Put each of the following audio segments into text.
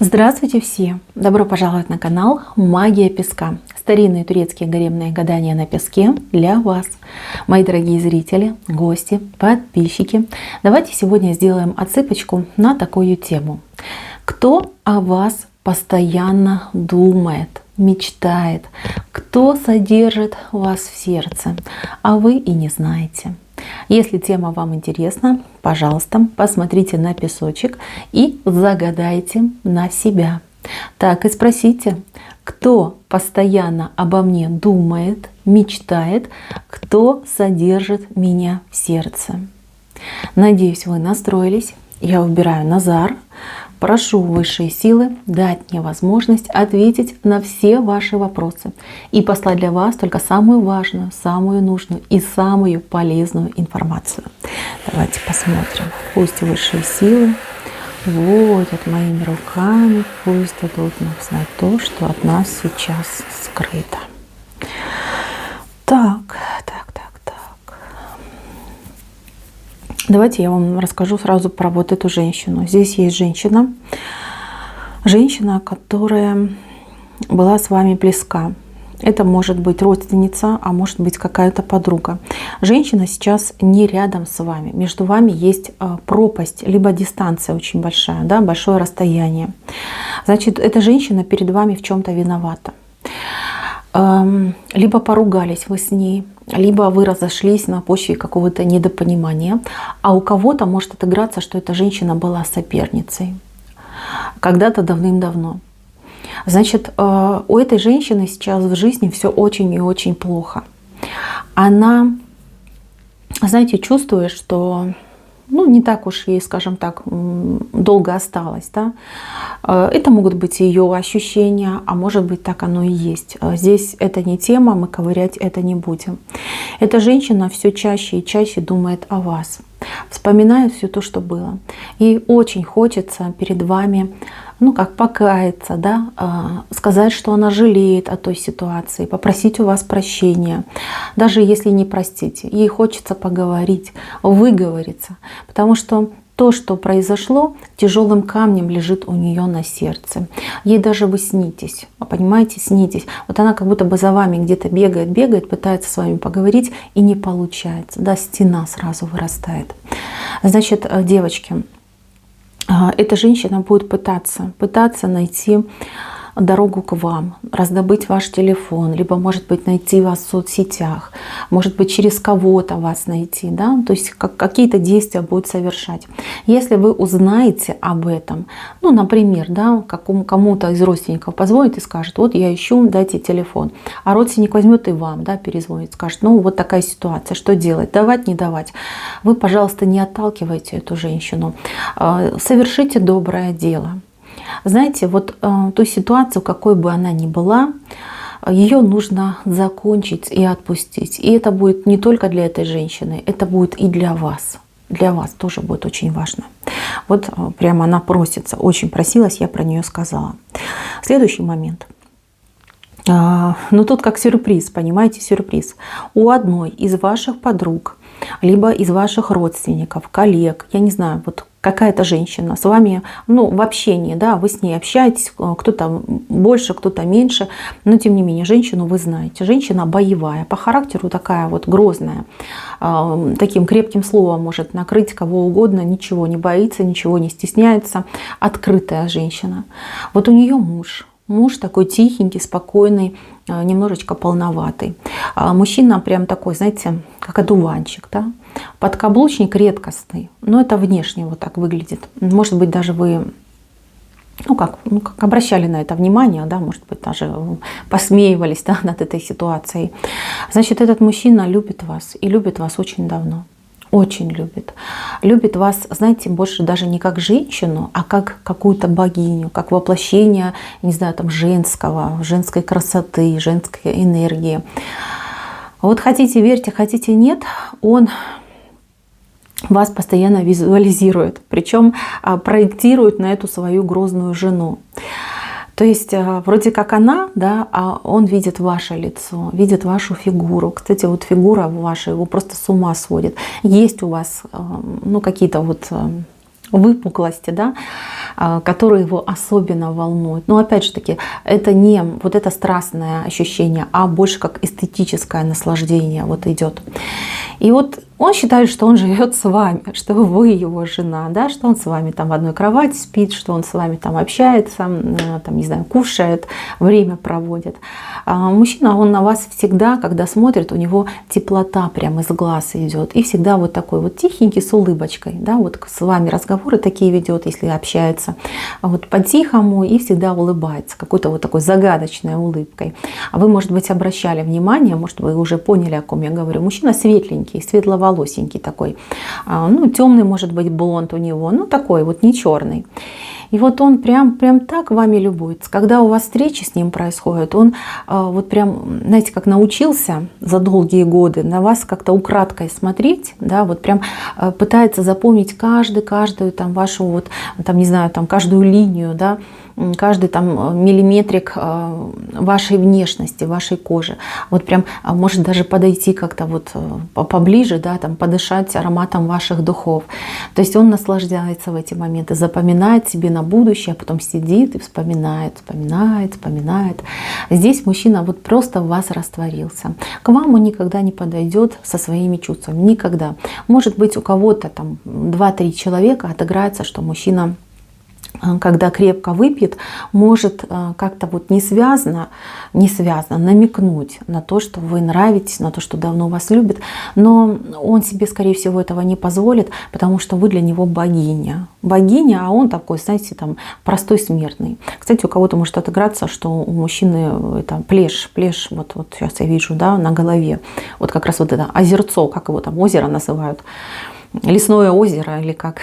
Здравствуйте все! Добро пожаловать на канал Магия Песка. Старинные турецкие гаремные гадания на песке для вас. Мои дорогие зрители, гости, подписчики. Давайте сегодня сделаем отсыпочку на такую тему. Кто о вас постоянно думает, мечтает? Кто содержит вас в сердце, а вы и не знаете? Если тема вам интересна, пожалуйста, посмотрите на песочек и загадайте на себя. Так и спросите, кто постоянно обо мне думает, мечтает, кто содержит меня в сердце. Надеюсь, вы настроились. Я выбираю Назар. Прошу высшие силы дать мне возможность ответить на все ваши вопросы и послать для вас только самую важную, самую нужную и самую полезную информацию. Давайте посмотрим. Пусть высшие силы водят моими руками, пусть дадут нам знать то, что от нас сейчас скрыто. Так. Давайте я вам расскажу сразу про вот эту женщину. Здесь есть женщина, которая была с вами близка. Это может быть родственница, а может быть какая-то подруга. Женщина сейчас не рядом с вами. Между вами есть пропасть, либо дистанция очень большая, да, большое расстояние. Значит, эта женщина перед вами в чем-то виновата. Либо поругались вы с ней, либо вы разошлись на почве какого-то недопонимания, а у кого-то может отыграться, что эта женщина была соперницей когда-то давным-давно. Значит, у этой женщины сейчас в жизни все очень и очень плохо. Она, знаете, чувствует, что не так уж ей, скажем так, долго осталось. Да? Это могут быть ее ощущения, а может быть так оно и есть. Здесь это не тема, мы ковырять это не будем. Эта женщина все чаще и чаще думает о вас, вспоминает все то, что было. Ей очень хочется перед вами покаяться, да, сказать, что она жалеет о той ситуации, попросить у вас прощения. Даже если не простите, ей хочется поговорить, выговориться, потому что то, что произошло, тяжелым камнем лежит у нее на сердце. Ей даже вы снитесь, понимаете, снитесь. Вот она как будто бы за вами где-то бегает, пытается с вами поговорить, и не получается. Да, стена сразу вырастает. Значит, девочки, эта женщина будет пытаться найти дорогу к вам, раздобыть ваш телефон, либо, может быть, найти вас в соцсетях, может быть, через кого-то вас найти, да, то есть какие-то действия будет совершать. Если вы узнаете об этом, например, да, кому-то из родственников позвонит и скажет: вот я ищу, дайте телефон, а родственник возьмет и вам, да, перезвонит, скажет: вот такая ситуация, что делать, давать, не давать. Вы, пожалуйста, не отталкивайте эту женщину, совершите доброе дело. Знаете, вот ту ситуацию, какой бы она ни была, ее нужно закончить и отпустить. И это будет не только для этой женщины, это будет и для вас. Для вас тоже будет очень важно. Вот прямо она просится, очень просилась, я про нее сказала. Следующий момент. Тут как сюрприз, понимаете, сюрприз. У одной из ваших подруг, либо из ваших родственников, коллег, я не знаю, вот какая-то женщина с вами, в общении, да, вы с ней общаетесь, кто-то больше, кто-то меньше, но тем не менее, женщину вы знаете. Женщина боевая, по характеру такая вот грозная, таким крепким словом может накрыть кого угодно, ничего не боится, ничего не стесняется, открытая женщина. Вот у нее муж такой тихенький, спокойный, немножечко полноватый. Мужчина прям такой, знаете, как одуванчик, да? Подкаблучник редкостный, но это внешне вот так выглядит. Может быть, даже вы как обращали на это внимание, да, может быть, даже посмеивались, да, над этой ситуацией. Значит, этот мужчина любит вас и любит вас очень давно. Очень любит. Любит вас, знаете, больше даже не как женщину, а как какую-то богиню, как воплощение, не знаю, там женской красоты, женской энергии. Вот хотите верьте, хотите нет, он вас постоянно визуализирует, причем проектирует на эту свою грозную жену. То есть вроде как она, да, а он видит ваше лицо, видит вашу фигуру. Кстати, вот фигура ваша его просто с ума сводит. Есть у вас какие-то вот выпуклости, да, которые его особенно волнуют. Но опять же таки, это не вот это страстное ощущение, а больше как эстетическое наслаждение вот идет. И вот он считает, что он живет с вами, что вы его жена, да, что он с вами там в одной кровати спит, что он с вами там общается, там, не знаю, кушает, время проводит. Мужчина, он на вас всегда, когда смотрит, у него теплота прямо из глаз идет. И всегда вот такой вот тихенький, с улыбочкой, да, вот с вами разговоры такие ведет, если общается, вот по-тихому и всегда улыбается, какой-то вот такой загадочной улыбкой. А вы, может быть, обращали внимание, может, вы уже поняли, о ком я говорю. Мужчина светленький, светловолосенький такой, ну, темный, может быть, блонд у него, ну, такой вот, не черный. И вот он прям так вами любуется. Когда у вас встречи с ним происходят, он вот прям, знаете, как научился за долгие годы на вас как-то украдкой смотреть, да, вот прям пытается запомнить каждую там вашу вот, там, не знаю, там каждую линию, да, каждый там миллиметрик вашей внешности, вашей кожи. Вот прям может даже подойти как-то вот поближе, да, там подышать ароматом ваших духов. То есть он наслаждается в эти моменты, запоминает себе на будущее, а потом сидит и вспоминает. Здесь мужчина вот просто в вас растворился. К вам он никогда не подойдет со своими чувствами, никогда. Может быть, у кого-то там 2-3 человека отыграется, что мужчина, когда крепко выпьет, может как-то вот не связано намекнуть на то, что вы нравитесь, на то, что давно вас любит, но он себе, скорее всего, этого не позволит, потому что вы для него богиня. Богиня, а он такой, знаете, там простой смертный. Кстати, у кого-то может отыграться, что у мужчины это плешь, вот сейчас я вижу, да, на голове, вот как раз вот это озерцо, как его там озеро называют, лесное озеро или как.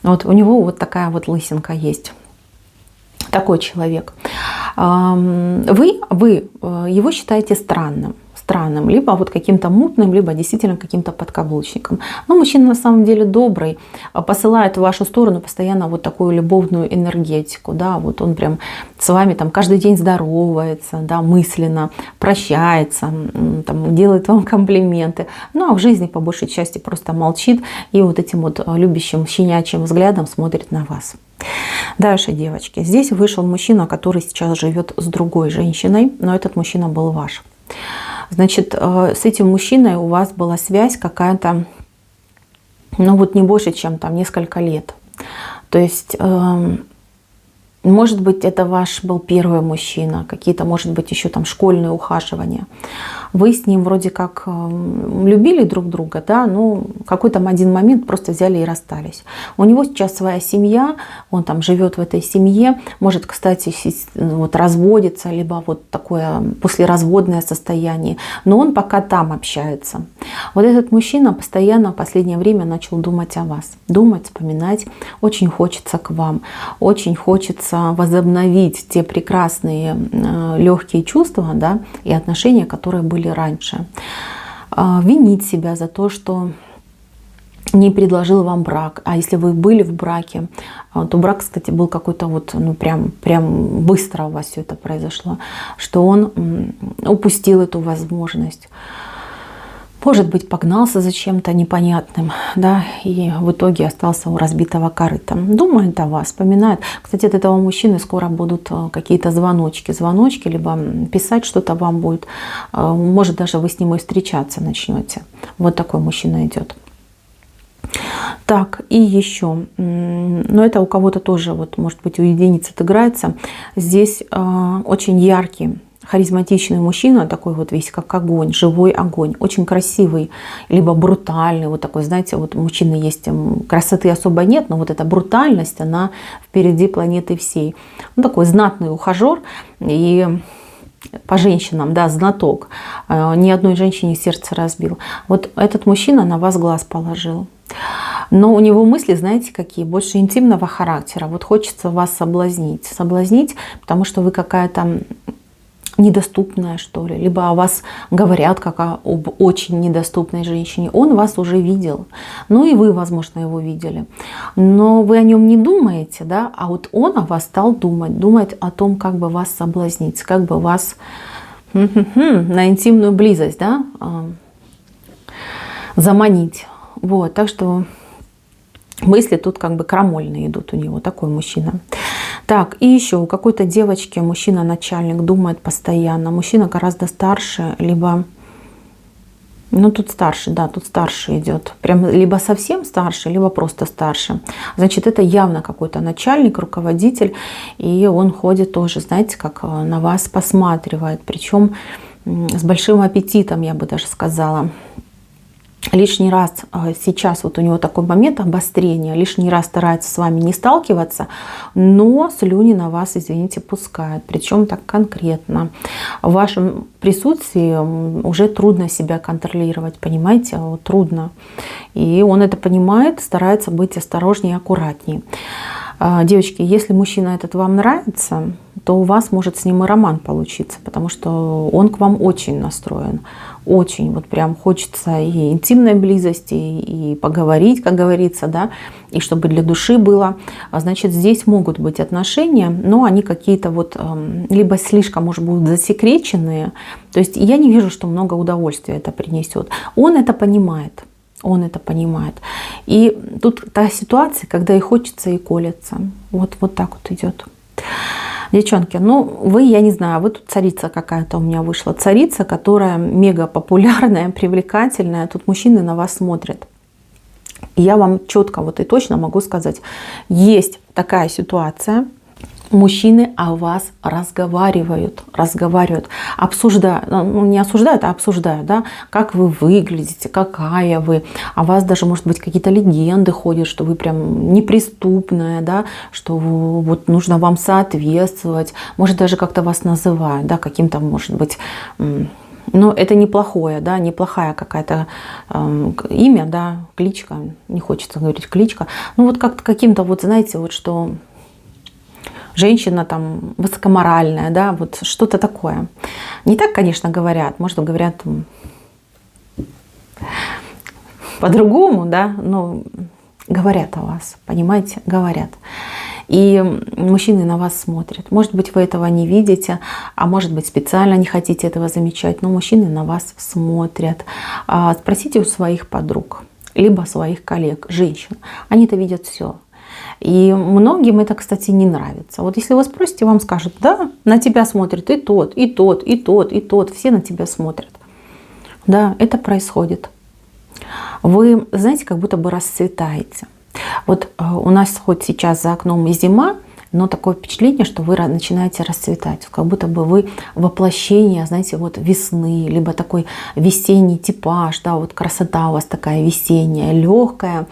Вот у него вот такая вот лысинка есть. Такой человек. Вы его считаете странным, либо вот каким-то мутным, либо действительно каким-то подкаблучником. Но мужчина на самом деле добрый, посылает в вашу сторону постоянно вот такую любовную энергетику, да, вот он прям с вами там каждый день здоровается, да, мысленно прощается, там, делает вам комплименты, ну а в жизни по большей части просто молчит и вот этим вот любящим щенячьим взглядом смотрит на вас. Дальше, девочки, здесь вышел мужчина, который сейчас живет с другой женщиной, но этот мужчина был ваш. Значит, с этим мужчиной у вас была связь какая-то, ну вот не больше, чем там несколько лет. То есть, может быть, это ваш был первый мужчина, какие-то, может быть, еще там школьные ухаживания. Вы с ним вроде как любили друг друга, да, но какой там один момент просто взяли и расстались. У него сейчас своя семья, он там живет в этой семье, может, кстати, вот разводится, либо вот такое послеразводное состояние, но он пока там общается. Вот этот мужчина постоянно в последнее время начал думать о вас, думать, вспоминать, очень хочется к вам, очень хочется возобновить те прекрасные легкие чувства, да, и отношения, которые были раньше. Винить себя за то, что не предложил вам брак. А если вы были в браке, то брак, кстати, был какой-то вот, ну прям быстро у вас все это произошло, что он упустил эту возможность. Может быть, погнался за чем-то непонятным, да, и в итоге остался у разбитого корыта. Думает о вас, вспоминает. Кстати, от этого мужчины скоро будут какие-то звоночки, либо писать что-то вам будет. Может, даже вы с ним и встречаться начнете. Вот такой мужчина идет. Так, и еще, но это у кого-то тоже, вот, может быть, у единиц отыграется. Здесь очень яркий, харизматичный мужчина, такой вот весь как огонь, живой огонь, очень красивый, либо брутальный, вот такой, знаете, вот у мужчины есть, красоты особо нет, но вот эта брутальность, она впереди планеты всей. Он такой знатный ухажер и по женщинам, да, знаток, ни одной женщине сердце разбил. Вот этот мужчина на вас глаз положил. Но у него мысли, знаете, какие? Больше интимного характера. Вот хочется вас соблазнить, потому что вы какая-то недоступная, что ли, либо о вас говорят как об очень недоступной женщине. Он вас уже видел, ну и вы, возможно, его видели, но вы о нем не думаете, да, а вот он о вас стал думать о том, как бы вас соблазнить, как бы вас на интимную близость, да, заманить. Вот, так что мысли тут как бы крамольные идут у него, такой мужчина. Так, и еще у какой-то девочки мужчина-начальник думает постоянно. Мужчина гораздо старше, либо... Ну, тут старше, да, тут старше идет. Прям либо совсем старше, либо просто старше. Значит, это явно какой-то начальник, руководитель. И он ходит тоже, знаете, как на вас посматривает. Причем с большим аппетитом, я бы даже сказала. Лишний раз сейчас вот у него такой момент обострения, лишний раз старается с вами не сталкиваться, но слюни на вас, извините, пускает, причем так конкретно. В вашем присутствии уже трудно себя контролировать, понимаете, вот трудно. И он это понимает, старается быть осторожнее и аккуратнее. Девочки, если мужчина этот вам нравится, то у вас может с ним и роман получиться, потому что он к вам очень настроен. Очень, вот прям хочется и интимной близости, и поговорить, как говорится, да, и чтобы для души было. Значит, здесь могут быть отношения, но они какие-то вот либо слишком, может, будут засекреченные. То есть я не вижу, что много удовольствия это принесет. Он это понимает. Он это понимает. И тут та ситуация, когда и хочется, и колется. Вот так вот идет. Девчонки, ну вы, я не знаю, вы тут царица какая-то у меня вышла. Царица, которая мега популярная, привлекательная. Тут мужчины на вас смотрят. И я вам четко вот и точно могу сказать, есть такая ситуация. Мужчины о вас разговаривают, обсуждают, ну не осуждают, а обсуждают, да, как вы выглядите, какая вы, о вас даже, может быть, какие-то легенды ходят, что вы прям неприступная, да, что вот нужно вам соответствовать, может, даже как-то вас называют, да, каким-то, может быть, но это неплохое, да, неплохая какая-то имя, да, кличка, не хочется говорить кличка, ну вот как-то каким-то, вот знаете, вот что... Женщина там высокоморальная, да, вот что-то такое. Не так, конечно, говорят, может, говорят по-другому, да, но говорят о вас, понимаете, говорят. И мужчины на вас смотрят. Может быть, вы этого не видите, а может быть, специально не хотите этого замечать, но мужчины на вас смотрят. Спросите у своих подруг, либо своих коллег, женщин. Они-то видят все. И многим это, кстати, не нравится. Вот если вы спросите, вам скажут, да, на тебя смотрит и тот, и тот, и тот, и тот. Все на тебя смотрят. Да, это происходит. Вы, знаете, как будто бы расцветаете. Вот у нас хоть сейчас за окном и зима, но такое впечатление, что вы начинаете расцветать. Как будто бы вы воплощение, знаете, вот весны, либо такой весенний типаж, да, вот красота у вас такая весенняя, легкая,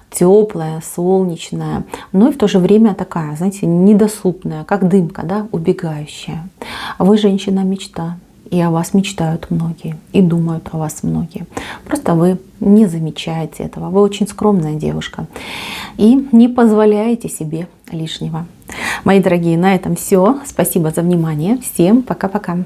теплая, солнечная, но и в то же время такая, знаете, недоступная, как дымка, да, убегающая. Вы женщина-мечта, и о вас мечтают многие, и думают о вас многие. Просто вы не замечаете этого. Вы очень скромная девушка и не позволяете себе лишнего. Мои дорогие, на этом все. Спасибо за внимание. Всем пока-пока.